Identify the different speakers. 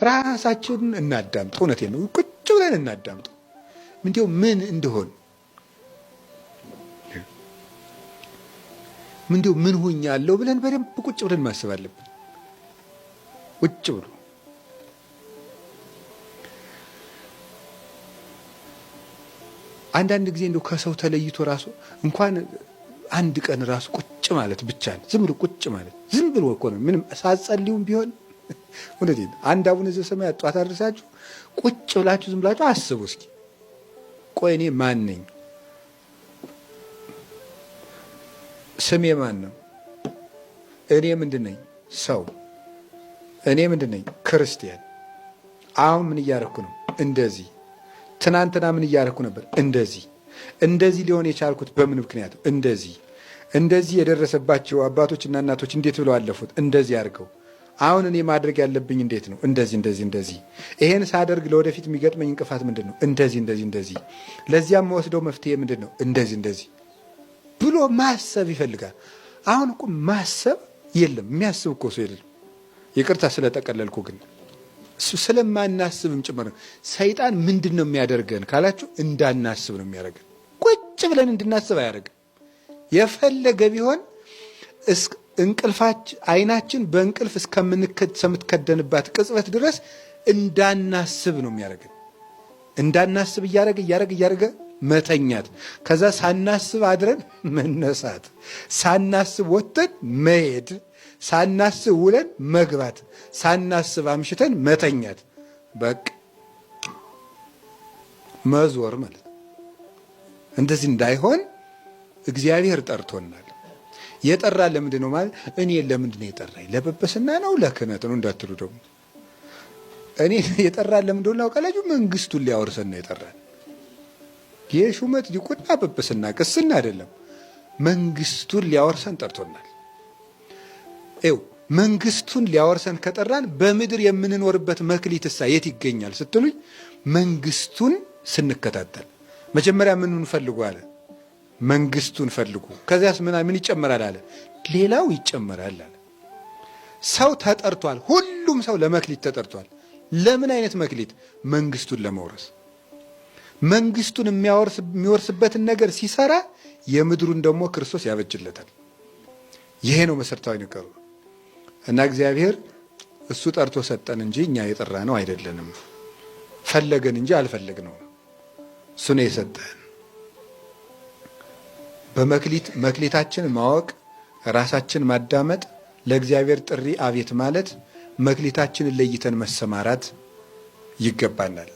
Speaker 1: ራሳችንን እናዳምጥ። እውነቴን ነው። ቁጭ ብለን እናዳምጥ። እንዲያው ምን እንደሆን እንዲያው ምን ሆኛለሁ ብለን በደንብ ቁጭ ብለን ማሰብ አለብን። ቁጭ ብሎ አንዳንድ ጊዜ እንደው ከሰው ተለይቶ ራሱ እንኳን አንድ ቀን ራሱ ቁጭ ማለት ብቻ ነው። ዝም ብሎ ቁጭ ማለት ዝም ብሎ እኮ ነው። ምንም ሳትጸልዩም ቢሆን እውነቴን አንድ አቡነ ዘበሰማያት ጧት አድርሳችሁ ቁጭ ብላችሁ ዝም ብላችሁ አስቡ እስኪ። ቆይ እኔ ማን ነኝ? ስሜ ማን ነው? እኔ ምንድን ነኝ? ሰው። እኔ ምንድን ነኝ? ክርስቲያን። አሁን ምን እያረኩ ነው? እንደዚህ። ትናንትና ምን እያረኩ ነበር? እንደዚህ። እንደዚህ ሊሆን የቻልኩት በምን ምክንያት? እንደዚህ የደረሰባቸው አባቶችና እናቶች እንዴት ብለው አለፉት? እንደዚህ አድርገው። አሁን እኔ ማድረግ ያለብኝ እንዴት ነው? እንደዚህ። ይሄን ሳደርግ ለወደፊት የሚገጥመኝ እንቅፋት ምንድን ነው? እንደዚህ። ለዚያም መወስደው መፍትሄ ምንድን ነው? እንደዚህ ብሎ ማሰብ ይፈልጋል። አሁን እኮ ማሰብ የለም፣ የሚያስብ እኮ ሰው የለም። ይቅርታ ስለጠቀለልኩ፣ ግን እሱ ስለማናስብም ጭምር ነው። ሰይጣን ምንድን ነው የሚያደርገን ካላችሁ፣ እንዳናስብ ነው የሚያደርገን። ቁጭ ብለን እንድናስብ አያደርግም። የፈለገ ቢሆን አይናችን በእንቅልፍ እስከምትከደንባት ቅጽበት ድረስ እንዳናስብ ነው የሚያደርገን። እንዳናስብ እያደረገ መተኛት፣ ከዛ ሳናስብ አድረን መነሳት፣ ሳናስብ ወጥተን መሄድ፣ ሳናስብ ውለን መግባት፣ ሳናስብ አምሽተን መተኛት፣ በቃ መዞር ማለት። እንደዚህ እንዳይሆን እግዚአብሔር ጠርቶናል። የጠራን ለምንድን ነው ማለት? እኔ ለምንድን ነው የጠራኝ? ለጵጵስና ነው ለክህነት ነው እንዳትሉ ደግሞ። እኔ የጠራን ለምንድን ነው ካላችሁ፣ መንግስቱን ሊያወርሰን ነው የጠራን። የሹመት ዲቁና ጵጵስና ቅስና አይደለም። መንግስቱን ሊያወርሰን ጠርቶናል። መንግስቱን ሊያወርሰን ከጠራን በምድር የምንኖርበት መክሊትሳ የት ይገኛል ስትሉኝ፣ መንግስቱን ስንከታተል መጀመሪያ ምኑን ፈልጉ አለ? መንግስቱን ፈልጉ። ከዚያስ ምን ይጨመራል አለ? ሌላው ይጨመራል አለ። ሰው ተጠርቷል። ሁሉም ሰው ለመክሊት ተጠርቷል። ለምን አይነት መክሊት? መንግስቱን ለመውረስ። መንግስቱን የሚወርስበትን ነገር ሲሰራ የምድሩን ደግሞ ክርስቶስ ያበጅለታል። ይሄ ነው መሰረታዊ ነገሩ። እና እግዚአብሔር እሱ ጠርቶ ሰጠን እንጂ እኛ የጠራ ነው አይደለንም። ፈለገን እንጂ አልፈለግነው። እሱ ነው የሰጠን። መክሊታችን ማወቅ፣ ራሳችን ማዳመጥ፣ ለእግዚአብሔር ጥሪ አቤት ማለት፣ መክሊታችንን ለይተን መሰማራት ይገባናል።